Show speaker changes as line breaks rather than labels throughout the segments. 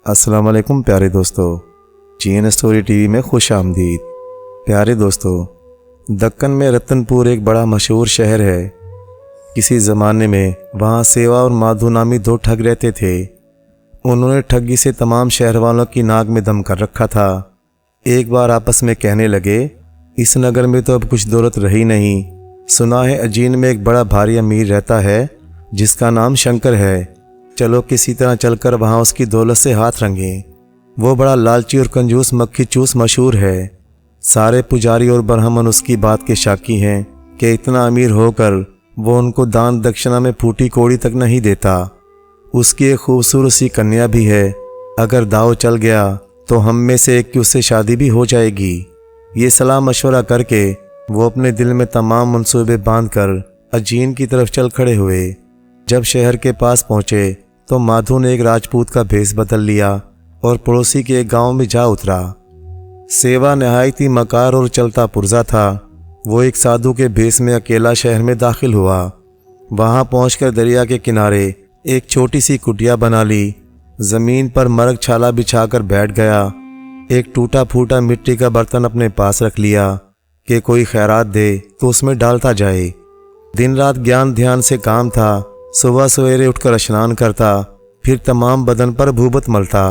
अस्सलाम वालेकुम प्यारे दोस्तों, जीएन स्टोरी टीवी में खुश आमदीद। प्यारे दोस्तों, दक्कन में रतनपुर एक बड़ा मशहूर शहर है। किसी ज़माने में वहाँ सेवा और माधु नामी दो ठग रहते थे। उन्होंने ठगी से तमाम शहर वालों की नाक में दम कर रखा था। एक बार आपस में कहने लगे, इस नगर में तो अब कुछ दौलत रही नहीं। सुना है अजीन में एक बड़ा भारी अमीर रहता है जिसका नाम शंकर है। चलो किसी तरह चलकर वहाँ उसकी दौलत से हाथ रंगें। वो बड़ा लालची और कंजूस मक्खी चूस मशहूर है। सारे पुजारी और ब्राह्मण उसकी बात के शाकी हैं कि इतना अमीर होकर वो उनको दान दक्षिणा में फूटी कौड़ी तक नहीं देता। उसकी एक खूबसूरत सी कन्या भी है। अगर दाव चल गया तो हम में से एक की उससे शादी भी हो जाएगी। ये सलाह मशवरा करके वो अपने दिल में तमाम मंसूबे बांधकर अजीन की तरफ चल खड़े हुए। जब शहर के पास पहुँचे तो माधु ने एक राजपूत का भेष बदल लिया और पड़ोसी के एक गांव में जा उतरा। सेवा नहायत ही मकार और चलता पुर्जा था। वो एक साधु के भेष में अकेला शहर में दाखिल हुआ। वहां पहुंचकर दरिया के किनारे एक छोटी सी कुटिया बना ली। जमीन पर मरग छाला बिछाकर बैठ गया। एक टूटा फूटा मिट्टी का बर्तन अपने पास रख लिया कि कोई खैरात दे तो उसमें डालता जाए। दिन रात ज्ञान ध्यान से काम था। सुबह सवेरे उठकर स्नान करता, फिर तमाम बदन पर भूबत मलता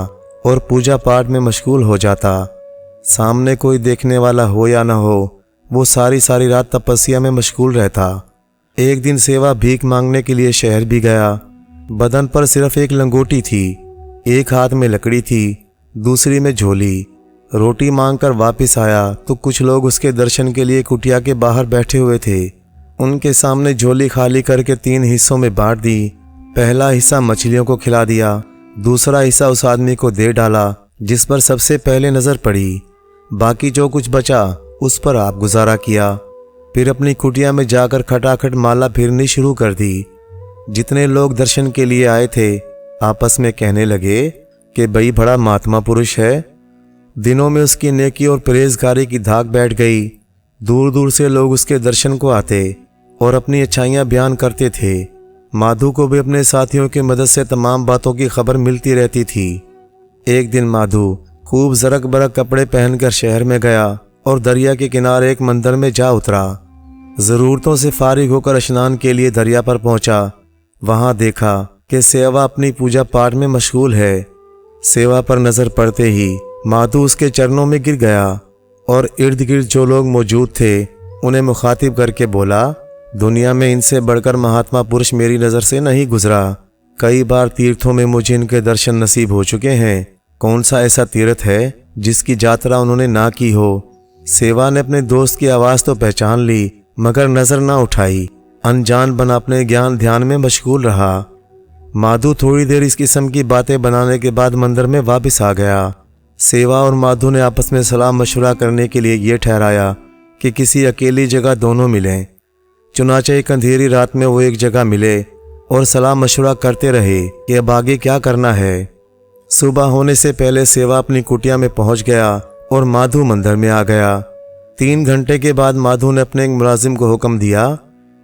और पूजा पाठ में मशगूल हो जाता। सामने कोई देखने वाला हो या न हो, वो सारी सारी रात तपस्या में मशगूल रहता। एक दिन सेवा भीख मांगने के लिए शहर भी गया। बदन पर सिर्फ एक लंगोटी थी, एक हाथ में लकड़ी थी, दूसरी में झोली। रोटी मांगकर वापस आया तो कुछ लोग उसके दर्शन के लिए कुटिया के बाहर बैठे हुए थे। उनके सामने झोली खाली करके 3 हिस्सों में बांट दी। पहला हिस्सा मछलियों को खिला दिया, दूसरा हिस्सा उस आदमी को दे डाला जिस पर सबसे पहले नजर पड़ी। बाकी जो कुछ बचा उस पर आप गुजारा किया। फिर अपनी कुटिया में जाकर खटाखट माला फिरनी शुरू कर दी। जितने लोग दर्शन के लिए आए थे आपस में कहने लगे कि भाई बड़ा महात्मा पुरुष है। दिनों में उसकी नेकी और परहेजगारी की धाक बैठ गई। दूर दूर से लोग उसके दर्शन को आते और अपनी अच्छाइयाँ बयान करते थे। माधु को भी अपने साथियों की मदद से तमाम बातों की खबर मिलती रहती थी। एक दिन माधु खूब जरक बरक कपड़े पहनकर शहर में गया और दरिया के किनारे एक मंदिर में जा उतरा। ज़रूरतों से फारिग होकर स्नान के लिए दरिया पर पहुंचा। वहां देखा कि सेवा अपनी पूजा पाठ में मशगूल है। सेवा पर नजर पड़ते ही माधु उसके चरणों में गिर गया और इर्द गिर्द जो लोग मौजूद थे उन्हें मुखातिब करके बोला, दुनिया में इनसे बढ़कर महात्मा पुरुष मेरी नज़र से नहीं गुजरा। कई बार तीर्थों में मुझे इनके दर्शन नसीब हो चुके हैं। कौन सा ऐसा तीर्थ है जिसकी यात्रा उन्होंने ना की हो। सेवा ने अपने दोस्त की आवाज़ तो पहचान ली मगर नज़र ना उठाई। अनजान बना अपने ज्ञान ध्यान में मशगूल रहा। माधु थोड़ी देर इस किस्म की बातें बनाने के बाद मंदिर में वापस आ गया। सेवा और माधु ने आपस में सलाह मशवरा करने के लिए ये ठहराया कि किसी अकेली जगह दोनों मिलें। चुनाचे एक अंधेरी रात में वो एक जगह मिले और सलाह मशवरा करते रहे कि अब आगे क्या करना है। सुबह होने से पहले सेवा अपनी कुटिया में पहुंच गया और माधु मंदिर में आ गया। 3 घंटे के बाद माधु ने अपने एक मुलाजिम को हुक्म दिया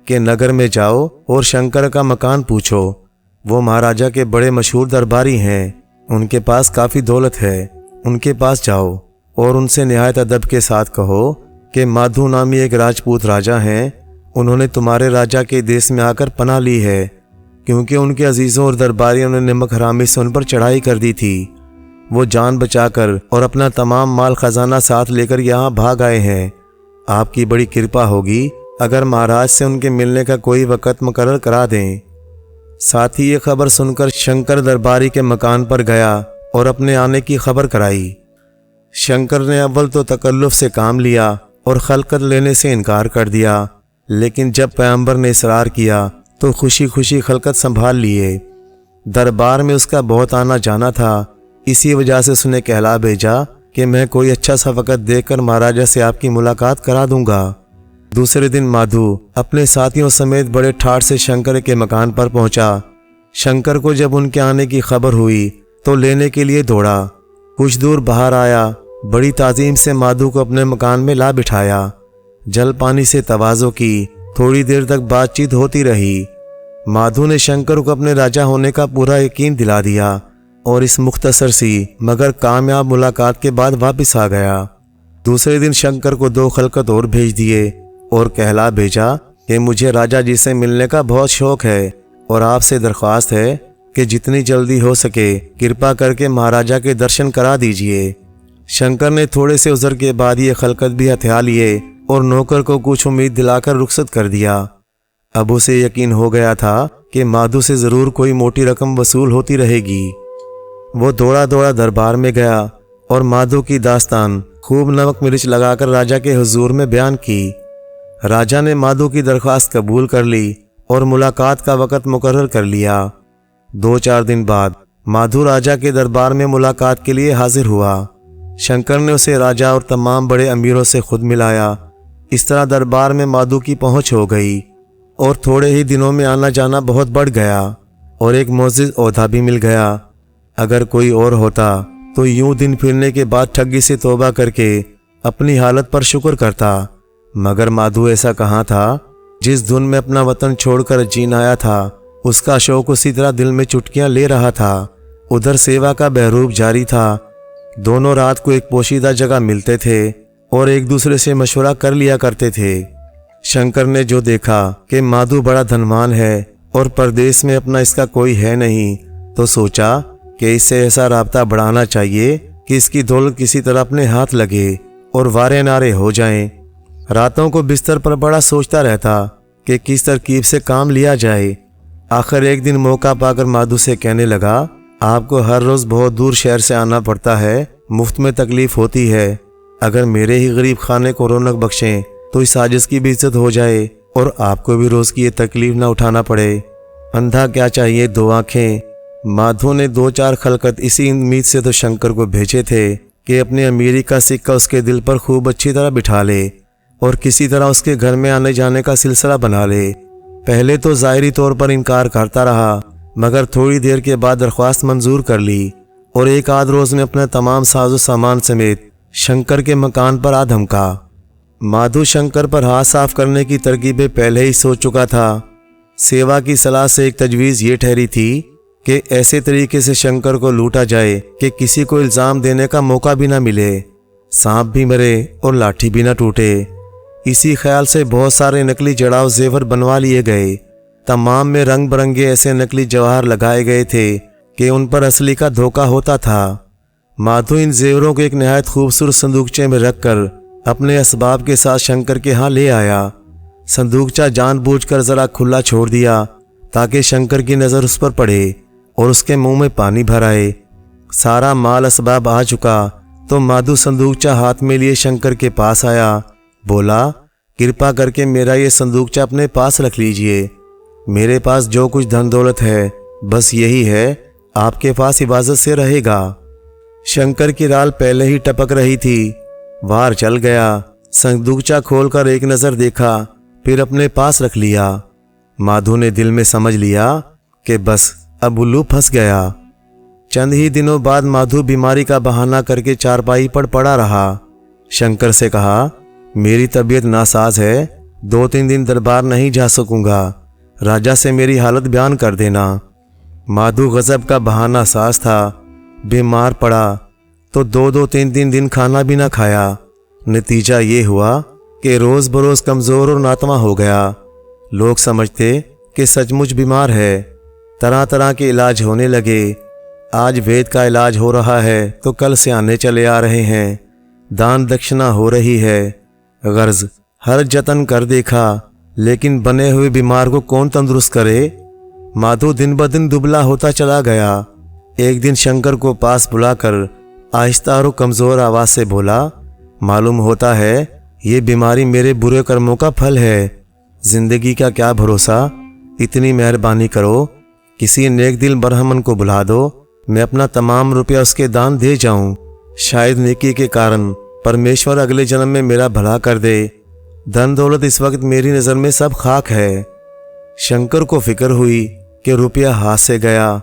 कि नगर में जाओ और शंकर का मकान पूछो। वो महाराजा के बड़े मशहूर दरबारी हैं, उनके पास काफ़ी दौलत है। उनके पास जाओ और उनसे निहायत अदब के साथ कहो कि माधु नामी एक राजपूत राजा हैं। उन्होंने तुम्हारे राजा के देश में आकर पनाह ली है क्योंकि उनके अजीज़ों और दरबारियों ने नमक हरामी से उन पर चढ़ाई कर दी थी। वो जान बचाकर और अपना तमाम माल खजाना साथ लेकर यहाँ भाग आए हैं। आपकी बड़ी कृपा होगी अगर महाराज से उनके मिलने का कोई वक़्त मुकर्रर करा दें। साथ ही ये खबर सुनकर शंकर दरबारी के मकान पर गया और अपने आने की खबर कराई। शंकर ने अव्वल तो तकल्लुफ़ से काम लिया और खलकत लेने से इनकार कर दिया, लेकिन जब पैगंबर ने इसरार किया तो खुशी खुशी खलकत संभाल लिए। दरबार में उसका बहुत आना जाना था, इसी वजह से उसने कहला भेजा कि मैं कोई अच्छा सा वक़्त देखकर महाराजा से आपकी मुलाकात करा दूंगा। दूसरे दिन माधु अपने साथियों समेत बड़े ठाठ से शंकर के मकान पर पहुंचा। शंकर को जब उनके आने की खबर हुई तो लेने के लिए दौड़ा। कुछ दूर बाहर आया, बड़ी ताज़ीम से माधु को अपने मकान में ला बिठाया। जल पानी से तवाज़ो की, थोड़ी देर तक बातचीत होती रही। माधु ने शंकर को अपने राजा होने का पूरा यकीन दिला दिया। और इस मुख्तसर सी मगर कामयाब मुलाकात के बाद वापस आ गया। दूसरे दिन शंकर को 2 खलकत और भेज दिए और कहला भेजा कि मुझे राजा जी से मिलने का बहुत शौक है और आपसे दरख्वास्त है कि जितनी जल्दी हो सके कृपा करके महाराजा के दर्शन करा दीजिए। शंकर ने थोड़े से उज़र के बाद ये खलकत भी हथिया लिए और नौकर को कुछ उम्मीद दिलाकर रुखसत कर दिया। अब उसे यकीन हो गया था कि माधु से ज़रूर कोई मोटी रकम वसूल होती रहेगी। वो दौड़ा दौड़ा दरबार में गया और माधु की दास्तान खूब नमक मिर्च लगाकर राजा के हुजूर में बयान की। राजा ने माधु की दरख्वास्त कबूल कर ली और मुलाकात का वक़्त मुकर्रर कर लिया। 2-4 दिन बाद माधु राजा के दरबार में मुलाकात के लिए हाजिर हुआ। शंकर ने उसे राजा और तमाम बड़े अमीरों से खुद मिलाया। इस तरह दरबार में माधु की पहुंच हो गई और थोड़े ही दिनों में आना जाना बहुत बढ़ गया और एक मोअज़्ज़िज़ ओहदा भी मिल गया। अगर कोई और होता तो यूं दिन फिरने के बाद ठगी से तौबा करके अपनी हालत पर शुक्र करता, मगर माधु ऐसा कहाँ था। जिस धुन में अपना वतन छोड़कर जीन आया था उसका शौक उसी तरह दिल में चुटकियां ले रहा था। उधर सेवा का बहरूप जारी था। दोनों रात को एक पोशीदा जगह मिलते थे और एक दूसरे से मशवरा कर लिया करते थे। शंकर ने जो देखा कि माधु बड़ा धनवान है और परदेश में अपना इसका कोई है नहीं, तो सोचा कि इससे ऐसा राब्ता बढ़ाना चाहिए कि इसकी दौलत किसी तरह अपने हाथ लगे और वारे नारे हो जाएं। रातों को बिस्तर पर बड़ा सोचता रहता कि किस तरकीब से काम लिया जाए। आखिर एक दिन मौका पाकर माधु से कहने लगा, आपको हर रोज़ बहुत दूर शहर से आना पड़ता है, मुफ्त में तकलीफ होती है। अगर मेरे ही गरीब खाने को रौनक बख्शें तो इस आजिज़ की भी इज्जत हो जाए और आपको भी रोज़ की ये तकलीफ ना उठाना पड़े। अंधा क्या चाहिए 2 आँखें। माधु ने 2-4 खलकत इसी उम्मीद से तो शंकर को भेजे थे कि अपनी अमीरी का सिक्का उसके दिल पर खूब अच्छी तरह बिठा ले और किसी तरह उसके घर में आने जाने का सिलसिला बना ले। पहले तो ज़ाहिरी तौर पर इनकार करता रहा, मगर थोड़ी देर के बाद दरख्वास्त मंजूर कर ली और एक आध रोज़ में अपने तमाम साजो सामान समेत शंकर के मकान पर आ धमका। माधु शंकर पर हाथ साफ करने की तरकीबें पहले ही सोच चुका था। सेवा की सलाह से एक तजवीज़ ये ठहरी थी कि ऐसे तरीके से शंकर को लूटा जाए कि किसी को इल्ज़ाम देने का मौका भी ना मिले, सांप भी मरे और लाठी भी ना टूटे। इसी ख्याल से बहुत सारे नकली जड़ाव जेवर बनवा लिए गए। तमाम में रंग बिरंगे ऐसे नकली जवाहर लगाए गए थे कि उन पर असली का धोखा होता था। माधु इन जेवरों को एक नहायत खूबसूरत संदूकचे में रखकर अपने असबाब के साथ शंकर के यहाँ ले आया। संदूकचा जानबूझकर जरा खुला छोड़ दिया ताकि शंकर की नज़र उस पर पड़े और उसके मुंह में पानी भर आए। सारा माल असबाब आ चुका तो माधु संदूकचा हाथ में लिए शंकर के पास आया। बोला, कृपा करके मेरा ये संदूकचा अपने पास रख लीजिए। मेरे पास जो कुछ धन दौलत है बस यही है, आपके पास हिफाजत से रहेगा। शंकर की राल पहले ही टपक रही थी। वार चल गया। संदूकचा खोलकर एक नज़र देखा, फिर अपने पास रख लिया। माधु ने दिल में समझ लिया कि बस अब उल्लू फंस गया। चंद ही दिनों बाद माधु बीमारी का बहाना करके चारपाई पर पड़ा रहा। शंकर से कहा, मेरी तबीयत नासाज है, 2-3 दिन दरबार नहीं जा सकूंगा, राजा से मेरी हालत बयान कर देना। माधु गजब का बहाना साज था। बीमार पड़ा तो 2-3 दिन खाना भी ना खाया। नतीजा ये हुआ कि रोज़ बरोज़ कमज़ोर और नातमा हो गया। लोग समझते कि सचमुच बीमार है। तरह तरह के इलाज होने लगे। आज वेद का इलाज हो रहा है तो कल से आने चले आ रहे हैं। दान दक्षिणा हो रही है। गर्ज हर जतन कर देखा, लेकिन बने हुए बीमार को कौन तंदुरुस्त करे। माधु दिन ब दिन दुबला होता चला गया। एक दिन शंकर को पास बुलाकर आहिस्ता और कमज़ोर आवाज़ से बोला, मालूम होता है ये बीमारी मेरे बुरे कर्मों का फल है। जिंदगी का क्या भरोसा, इतनी मेहरबानी करो, किसी नेक दिल बरहमन को बुला दो, मैं अपना तमाम रुपया उसके दान दे जाऊं। शायद नेकी के कारण परमेश्वर अगले जन्म में मेरा भला कर दे। धन दौलत इस वक्त मेरी नज़र में सब खाक है। शंकर को फिक्र हुई कि रुपया हाथ से गया।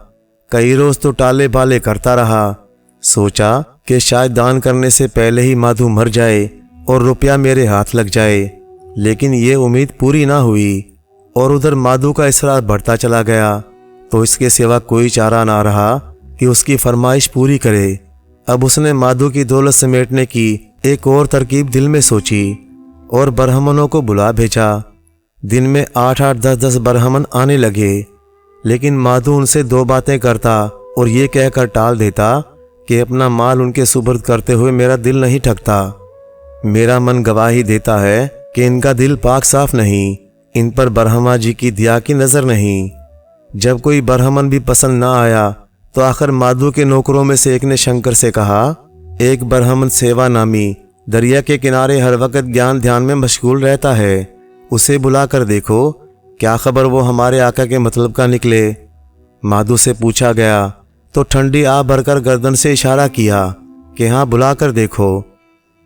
कई रोज़ तो टाले बाले करता रहा। सोचा कि शायद दान करने से पहले ही माधु मर जाए और रुपया मेरे हाथ लग जाए, लेकिन ये उम्मीद पूरी ना हुई। और उधर माधु का इसरार बढ़ता चला गया तो इसके सिवा कोई चारा ना रहा कि उसकी फरमाइश पूरी करे। अब उसने माधु की दौलत समेटने की एक और तरकीब दिल में सोची और ब्राह्मणों को बुला भेजा। दिन में 8-8, 10-10 ब्राह्मण आने लगे, लेकिन माधु उनसे 2 बातें करता और ये कहकर टाल देता कि अपना माल उनके सुपुर्द करते हुए मेरा दिल नहीं ठकता। मेरा मन गवाही देता है कि इनका दिल पाक साफ नहीं, इन पर ब्रह्मा जी की दया की नज़र नहीं। जब कोई ब्राह्मण भी पसंद ना आया तो आखिर माधु के नौकरों में से एक ने शंकर से कहा, एक ब्राह्मण सेवा नामी दरिया के किनारे हर वक्त ज्ञान ध्यान में मशगूल रहता है, उसे बुला कर देखो, क्या खबर वो हमारे आका के मतलब का निकले। माधु से पूछा गया तो ठंडी आ भरकर गर्दन से इशारा किया कि हाँ, बुला कर देखो।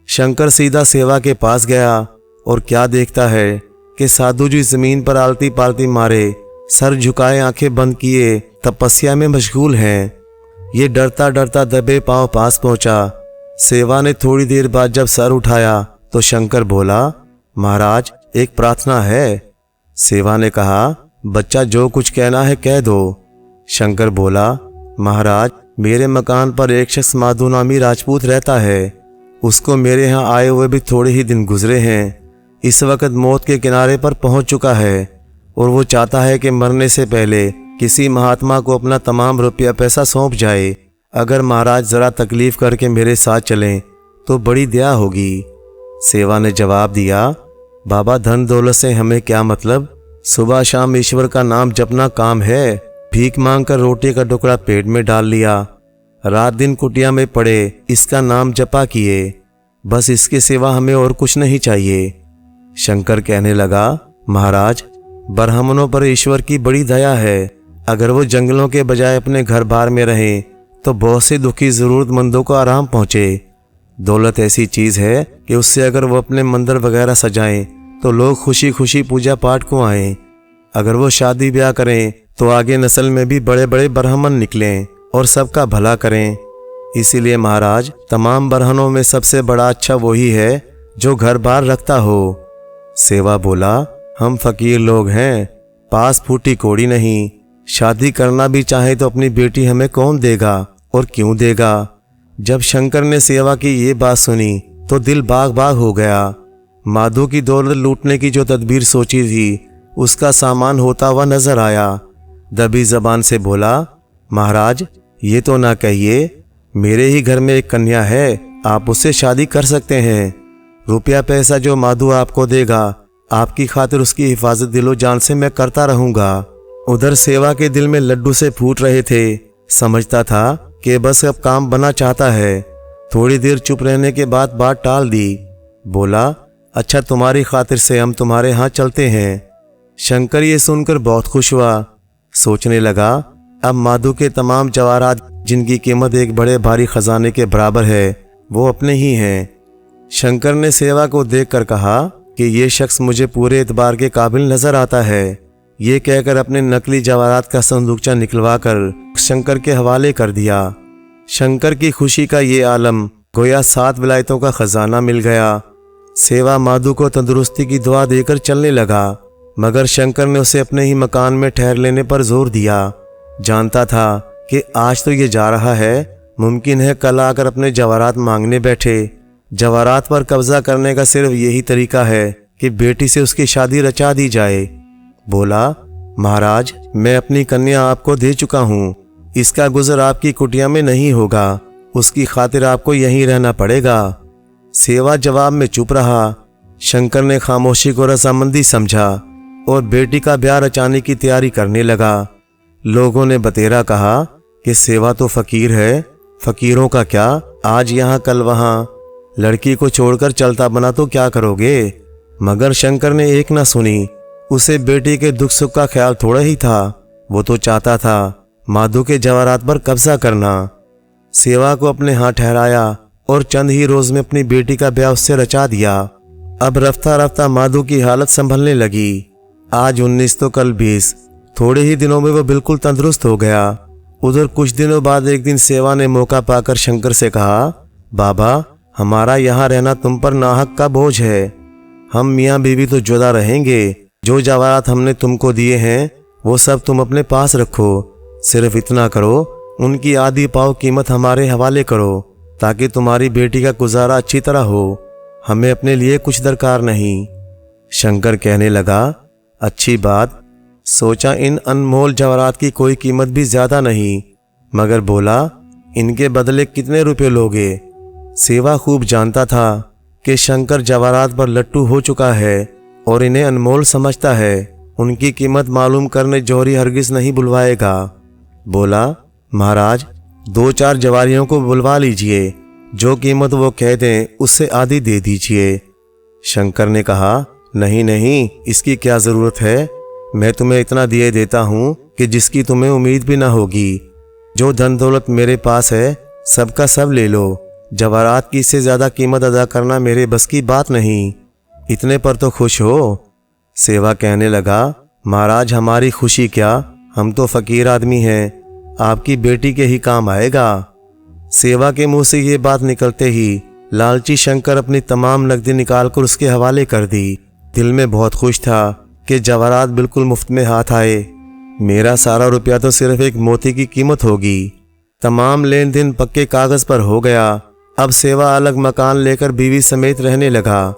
शंकर सीधा सेवा के पास गया और क्या देखता है कि साधु जी जमीन पर आलती पालती मारे, सर झुकाए, आंखें बंद किए तपस्या में मशगूल हैं। ये डरता डरता दबे पांव पास पहुंचा। सेवा ने थोड़ी देर बाद जब सर उठाया तो शंकर बोला, महाराज एक प्रार्थना है। सेवा ने कहा, बच्चा जो कुछ कहना है कह दो। शंकर बोला, महाराज मेरे मकान पर एक शख्स माधु नामी राजपूत रहता है, उसको मेरे यहाँ आए हुए भी थोड़े ही दिन गुजरे हैं। इस वक्त मौत के किनारे पर पहुंच चुका है और वो चाहता है कि मरने से पहले किसी महात्मा को अपना तमाम रुपया पैसा सौंप जाए। अगर महाराज ज़रा तकलीफ़ करके मेरे साथ चलें तो बड़ी दया होगी। सेवा ने जवाब दिया, बाबा धन दौलत से हमें क्या मतलब, सुबह शाम ईश्वर का नाम जपना काम है। भीख मांग कर रोटी का टुकड़ा पेट में डाल लिया, रात दिन कुटिया में पड़े इसका नाम जपा किए, बस इसके सिवा हमें और कुछ नहीं चाहिए। शंकर कहने लगा, महाराज ब्राह्मणों पर ईश्वर की बड़ी दया है। अगर वो जंगलों के बजाय अपने घर बार में रहें तो बहुत से दुखी ज़रूरतमंदों को आराम पहुँचे। दौलत ऐसी चीज़ है कि उससे अगर वो अपने मंदिर वगैरह सजाएं तो लोग खुशी खुशी पूजा पाठ को आएं। अगर वो शादी ब्याह करें तो आगे नस्ल में भी बड़े बड़े ब्राह्मण निकलें और सबका भला करें। इसीलिए महाराज तमाम ब्राह्मणों में सबसे बड़ा अच्छा वही है जो घर बार रखता हो। सेवा बोला, हम फकीर लोग हैं, पास फूटी कोड़ी नहीं, शादी करना भी चाहे तो अपनी बेटी हमें कौन देगा और क्यों देगा। जब शंकर ने सेवा की ये बात सुनी तो दिल बाग बाग हो गया। माधु की दौलत लूटने की जो तदबीर सोची थी उसका सामान होता हुआ नजर आया। दबी जबान से बोला, महाराज ये तो ना कहिए, मेरे ही घर में एक कन्या है, आप उससे शादी कर सकते हैं। रुपया पैसा जो माधु आपको देगा आपकी खातिर उसकी हिफाजत दिलो जान से मैं करता रहूंगा। उधर सेवा के दिल में लड्डू से फूट रहे थे। समझता था कि बस अब काम बना चाहता है। थोड़ी देर चुप रहने के बाद बात टाल दी। बोला, अच्छा तुम्हारी खातिर से हम तुम्हारे यहाँ चलते हैं। शंकर ये सुनकर बहुत खुश हुआ। सोचने लगा, अब माधु के तमाम जवाहरात जिनकी कीमत एक बड़े भारी खजाने के बराबर है वो अपने ही हैं। शंकर ने सेवा को देखकर कहा कि ये शख्स मुझे पूरे एतबार के काबिल नजर आता है। ये कहकर अपने नकली जवाहरात का संदूकचा निकलवा कर शंकर के हवाले कर दिया। शंकर की खुशी का ये आलम गोया 7 विलायतों का खजाना मिल गया। सेवा माधु को तंदुरुस्ती की दुआ देकर चलने लगा, मगर शंकर ने उसे अपने ही मकान में ठहर लेने पर जोर दिया। जानता था कि आज तो ये जा रहा है, मुमकिन है कल आकर अपने जवाहरात मांगने बैठे। जवाहरात पर कब्जा करने का सिर्फ यही तरीका है कि बेटी से उसकी शादी रचा दी जाए। बोला, महाराज मैं अपनी कन्या आपको दे चुका हूँ, इसका गुजर आपकी कुटिया में नहीं होगा, उसकी खातिर आपको यहीं रहना पड़ेगा। सेवा जवाब में चुप रहा। शंकर ने खामोशी को रजामंदी समझा और बेटी का ब्याह रचाने की तैयारी करने लगा। लोगों ने बतेरा कहा कि सेवा तो फकीर है, फकीरों का क्या, आज यहाँ कल वहाँ, लड़की को छोड़कर चलता बना तो क्या करोगे। मगर शंकर ने एक न सुनी। उसे बेटी के दुख सुख का ख्याल थोड़ा ही था, वो तो चाहता था माधु के जवाहरात पर कब्जा करना। सेवा को अपने हाथ ठहराया और चंद ही रोज में अपनी बेटी का ब्याह उससे रचा दिया। अब रफ्ता रफ्ता माधु की हालत संभलने लगी। आज 19 तो कल 20, थोड़े ही दिनों में वो बिल्कुल तंदुरुस्त हो गया। उधर कुछ दिनों बाद एक दिन सेवा ने मौका पाकर शंकर से कहा, बाबा हमारा यहाँ रहना तुम पर नाहक का बोझ है, हम मियाँ बीवी तो जुदा रहेंगे। जो जवाहरात हमने तुमको दिए हैं वो सब तुम अपने पास रखो, सिर्फ इतना करो उनकी आधी पाव कीमत हमारे हवाले करो ताकि तुम्हारी बेटी का गुजारा अच्छी तरह हो। हमें अपने लिए कुछ दरकार नहीं। शंकर कहने लगा, अच्छी बात। सोचा इन अनमोल जवाहरात की कोई कीमत भी ज्यादा नहीं, मगर बोला, इनके बदले कितने रुपए लोगे? सेवा खूब जानता था कि शंकर जवाहरात पर लट्टू हो चुका है और इन्हें अनमोल समझता है। उनकी कीमत मालूम करने जौहरी हरगिज नहीं बुलवाएगा। बोला, महाराज 2-4 जवारियों को बुलवा लीजिए, जो कीमत वो कह दें उससे आधी दे दीजिए। शंकर ने कहा, नहीं नहीं, इसकी क्या जरूरत है। मैं तुम्हें इतना दिए देता हूँ कि जिसकी तुम्हें उम्मीद भी ना होगी। जो धन दौलत मेरे पास है सबका सब ले लो। जवाहरात की इससे ज्यादा कीमत अदा करना मेरे बस की बात नहीं। इतने पर तो खुश हो। सेवा कहने लगा, महाराज हमारी खुशी क्या, हम तो फकीर आदमी हैं, आपकी बेटी के ही काम आएगा। सेवा के मुंह से ये बात निकलते ही लालची शंकर अपनी तमाम नकदी निकालकर उसके हवाले कर दी। दिल में बहुत खुश था कि जवाहरात बिल्कुल मुफ्त में हाथ आए। मेरा सारा रुपया तो सिर्फ एक मोती की कीमत होगी। तमाम लेन देन पक्के कागज पर हो गया। अब सेवा अलग मकान लेकर बीवी समेत रहने लगा।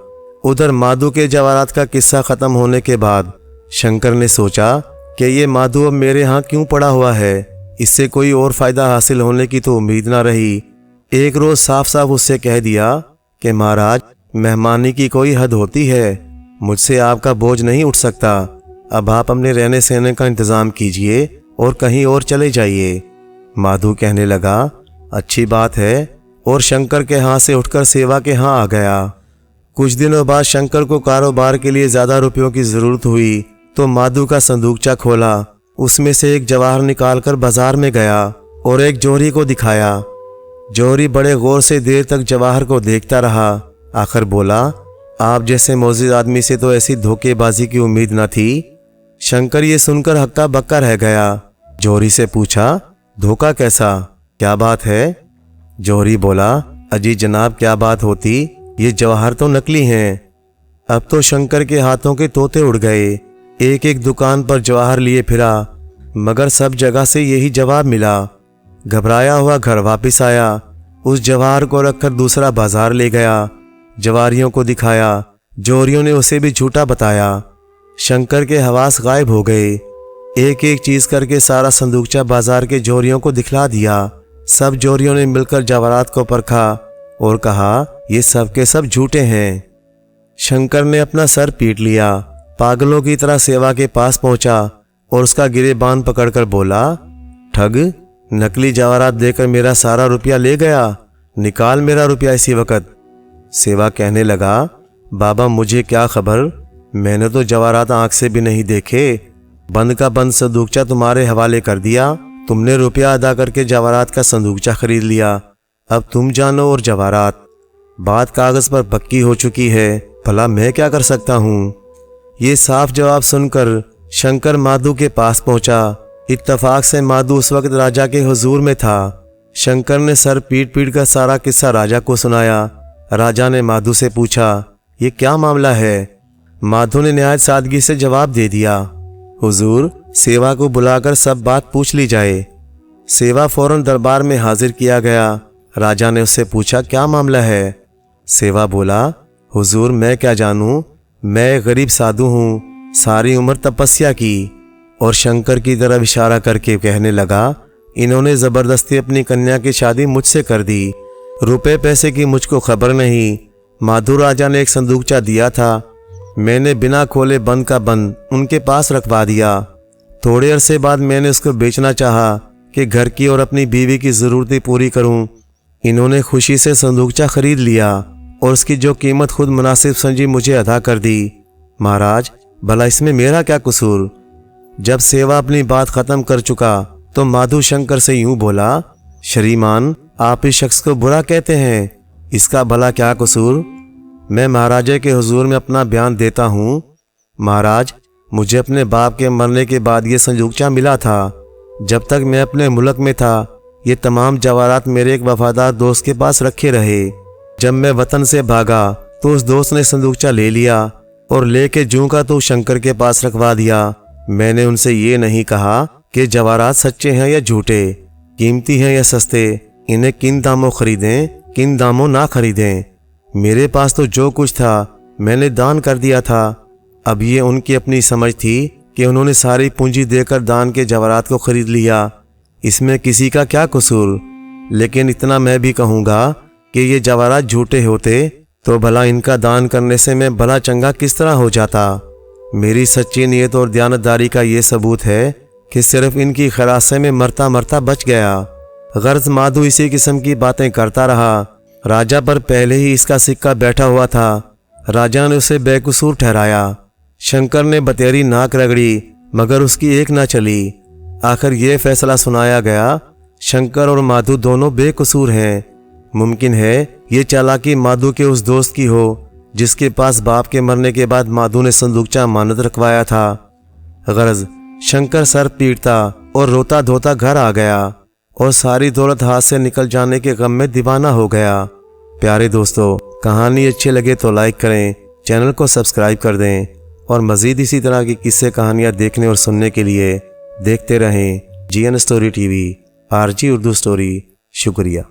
उधर माधु के जवाहरात का किस्सा खत्म होने के बाद शंकर ने सोचा कि ये माधु अब मेरे यहाँ क्यों पड़ा हुआ है, इससे कोई और फायदा हासिल होने की तो उम्मीद ना रही। एक रोज साफ साफ उससे कह दिया कि महाराज, मेहमानी की कोई हद होती है, मुझसे आपका बोझ नहीं उठ सकता। अब आप अपने रहने सहने का इंतजाम कीजिए और कहीं और चले जाइए। माधु कहने लगा, अच्छी बात है, और शंकर के हाथ से उठकर सेवा के यहाँ आ गया। कुछ दिनों बाद शंकर को कारोबार के लिए ज्यादा रुपयों की जरूरत हुई तो माधु का संदूकचा खोला। उसमें से एक जवाहर निकालकर बाजार में गया और एक जौहरी को दिखाया। जौहरी बड़े गौर से देर तक जवाहर को देखता रहा। आखिर बोला, आप जैसे मौजूद आदमी से तो ऐसी धोखेबाजी की उम्मीद न थी। शंकर ये सुनकर हक्का बक्का रह गया। जौहरी से पूछा, धोखा कैसा, क्या बात है? जौहरी बोला, अजी जनाब क्या बात होती, ये जवाहर तो नकली हैं। अब तो शंकर के हाथों के तोते उड़ गए। एक एक दुकान पर जवाहर लिए फिरा, मगर सब जगह से यही जवाब मिला। घबराया हुआ घर वापस आया। उस जवाहर को रखकर दूसरा बाजार ले गया, जवारियों को दिखाया। जौहरियों ने उसे भी झूठा बताया। शंकर के हवास गायब हो गए। एक एक चीज करके सारा संदूकचा बाजार के जौहरियों को दिखला दिया। सब जौहरियों ने मिलकर जवाहरात को परखा और कहा, ये सब के सब झूठे हैं। शंकर ने अपना सर पीट लिया। पागलों की तरह सेवा के पास पहुंचा और उसका गिरेबान पकड़कर बोला, ठग, नकली जवाहरात देकर मेरा सारा रुपया ले गया, निकाल मेरा रुपया इसी वक्त। सेवा कहने लगा, बाबा मुझे क्या खबर, मैंने तो जवाहरात आंख से भी नहीं देखे। बंद का बंद संदूकचा तुम्हारे हवाले कर दिया। तुमने रुपया अदा करके जवाहरात का संदूकचा खरीद लिया। अब तुम जानो और जवाहरात। बात कागज पर पक्की हो चुकी है, भला मैं क्या कर सकता हूँ। ये साफ जवाब सुनकर शंकर माधु के पास पहुंचा। इत्तफाक से माधु उस वक्त राजा के हुजूर में था। शंकर ने सर पीट पीट कर सारा किस्सा राजा को सुनाया। राजा ने माधु से पूछा, ये क्या मामला है? माधु ने निहायत सादगी से जवाब दे दिया, हुजूर, सेवा को बुलाकर सब बात पूछ ली जाए। सेवा फौरन दरबार में हाजिर किया गया। राजा ने उससे पूछा, क्या मामला है? सेवा बोला, हुजूर मैं क्या जानूं, मैं गरीब साधु हूँ, सारी उम्र तपस्या की। और शंकर की तरफ इशारा करके कहने लगा, इन्होंने जबरदस्ती अपनी कन्या की शादी मुझसे कर दी। रुपए पैसे की मुझको खबर नहीं। माधु राजा ने एक संदूकचा दिया था, मैंने बिना खोले बंद का बंद उनके पास रखवा दिया। थोड़े अरसे बाद मैंने उसको बेचना चाहा कि घर की और अपनी बीवी की ज़रूरतें पूरी करूं। इन्होंने खुशी से संदूकचा खरीद लिया और उसकी जो कीमत खुद मुनासिब समझी मुझे अदा कर दी। महाराज, भला इसमें मेरा क्या कसूर? जब सेवा अपनी बात खत्म कर चुका तो माधु शंकर से यूं बोला, श्रीमान, आप इस शख्स को बुरा कहते हैं, इसका भला क्या कसूर? मैं महाराजा के हुजूर में अपना बयान देता हूँ। महाराज, मुझे अपने बाप के मरने के बाद ये संदूकचा मिला था। जब तक मैं अपने मुल्क में था ये तमाम जवाहरात मेरे एक वफादार दोस्त के पास रखे रहे। जब मैं वतन से भागा तो उस दोस्त ने संदूकचा ले लिया और लेके जूं का तो शंकर के पास रखवा दिया। मैंने उनसे ये नहीं कहा कि जवाहरात सच्चे हैं या झूठे। कीमती हैं या सस्ते, इन्हें किन दामों खरीदें, किन दामों ना खरीदें। मेरे पास तो जो कुछ था मैंने दान कर दिया था। अब ये उनकी अपनी समझ थी कि उन्होंने सारी पूंजी देकर दान के जवाहरात को खरीद लिया, इसमें किसी का क्या कसूर। लेकिन इतना मैं भी कहूँगा कि ये जवाहरात झूठे होते तो भला इनका दान करने से मैं भला चंगा किस तरह हो जाता। मेरी सच्ची नीयत और दयानतदारी का ये सबूत है कि सिर्फ इनकी खरासे में मरता मरता बच गया। गर्ज माधु इसी किस्म की बातें करता रहा। राजा पर पहले ही इसका सिक्का बैठा हुआ था। राजा ने उसे बेकसूर ठहराया। शंकर ने बतेरी नाक रगड़ी मगर उसकी एक ना चली। आखिर ये फैसला सुनाया गया, शंकर और माधु दोनों बेकसूर हैं। मुमकिन है ये चालाकी माधु के उस दोस्त की हो जिसके पास बाप के मरने के बाद माधु ने संदूकचा मानद रखवाया था। गरज शंकर सर पीटता और रोता धोता घर आ गया और सारी दौलत हाथ से निकल जाने के गम में दीवाना हो गया। प्यारे दोस्तों, कहानी अच्छी लगे तो लाइक करें, चैनल को सब्सक्राइब कर दें और मज़ीद इसी तरह की किस्से कहानियाँ देखने और सुनने के लिए देखते रहें GN story TV, RG Urdu story. शुक्रिया।